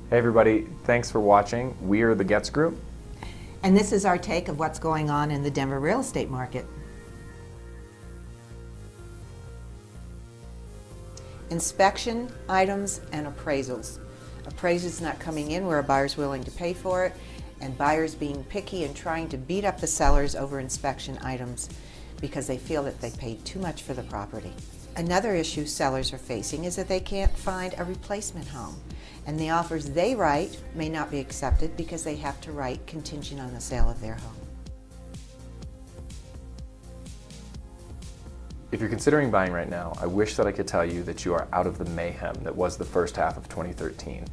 Hey everybody, thanks for watching. We are the Goetz Group. And this is our take of what's going on in the Denver real estate market. Inspection items and appraisals. Appraisals not coming in where a buyer's willing to pay for it, and buyers being picky and trying to beat up the sellers over inspection items because they feel that they paid too much for the property. Another issue sellers are facing is that they can't find a replacement home, and the offers they write may not be accepted because they have to write contingent on the sale of their home. If you're considering buying right now, I wish that I could tell you that you are out of the mayhem that was the first half of 2013.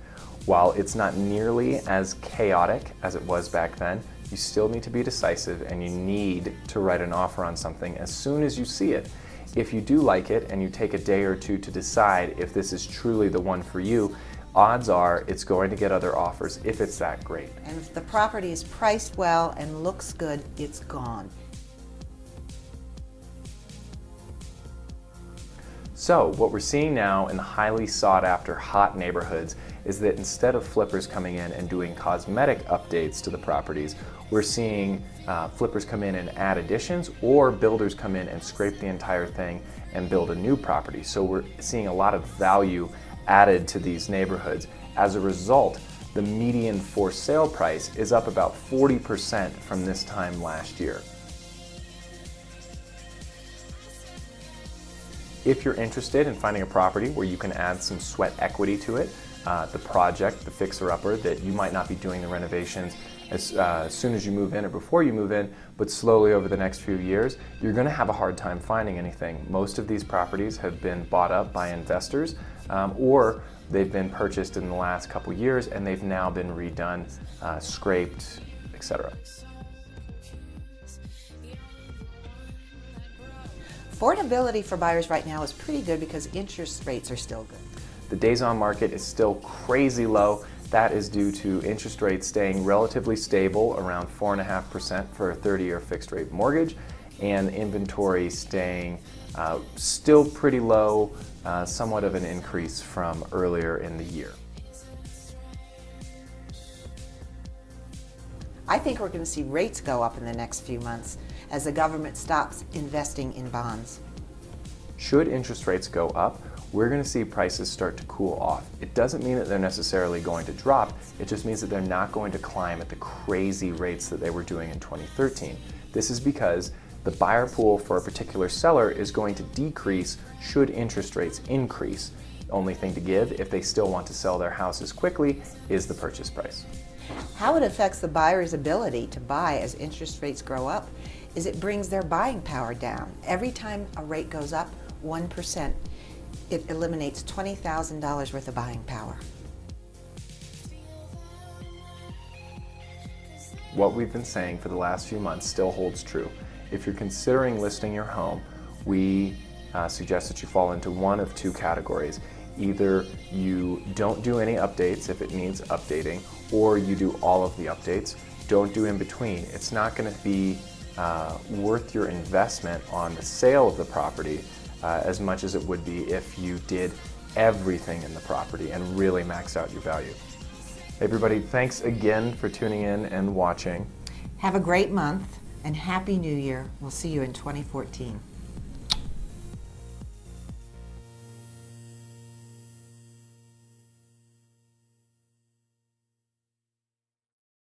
While it's not nearly as chaotic as it was back then, you still need to be decisive and you need to write an offer on something as soon as you see it. If you do like it and you take a day or two to decide if this is truly the one for you, odds are it's going to get other offers if it's that great. And if the property is priced well and looks good, it's gone. So what we're seeing now in the highly sought after hot neighborhoods is that instead of flippers coming in and doing cosmetic updates to the properties, we're seeing flippers come in and add additions, or builders come in and scrape the entire thing and build a new property. So we're seeing a lot of value added to these neighborhoods. As a result, the median for sale price is up about 40% from this time last year. If you're interested in finding a property where you can add some sweat equity to it, the project, the fixer-upper, that you might not be doing the renovations as soon as you move in or before you move in, but slowly over the next few years, you're going to have a hard time finding anything. Most of these properties have been bought up by investors, or they've been purchased in the last couple years and they've now been redone, scraped, etc. Affordability for buyers right now is pretty good because interest rates are still good. The days on market is still crazy low. That is due to interest rates staying relatively stable around 4.5% for a 30-year fixed rate mortgage, and inventory staying still pretty low, somewhat of an increase from earlier in the year. I think we're going to see rates go up in the next few months as the government stops investing in bonds. Should interest rates go up, we're going to see prices start to cool off. It doesn't mean that they're necessarily going to drop, it just means that they're not going to climb at the crazy rates that they were doing in 2013. This is because the buyer pool for a particular seller is going to decrease should interest rates increase. The only thing to give, if they still want to sell their houses quickly, is the purchase price. How it affects the buyer's ability to buy as interest rates grow up is it brings their buying power down. Every time a rate goes up 1%, it eliminates $20,000 worth of buying power. What we've been saying for the last few months still holds true. If you're considering listing your home, we suggest that you fall into one of two categories. Either you don't do any updates if it needs updating, or you do all of the updates. Don't do in between. It's not going to be worth your investment on the sale of the property as much as it would be if you did everything in the property and really max out your value. Hey everybody, thanks again for tuning in and watching. Have a great month and Happy New Year. We'll see you in 2014.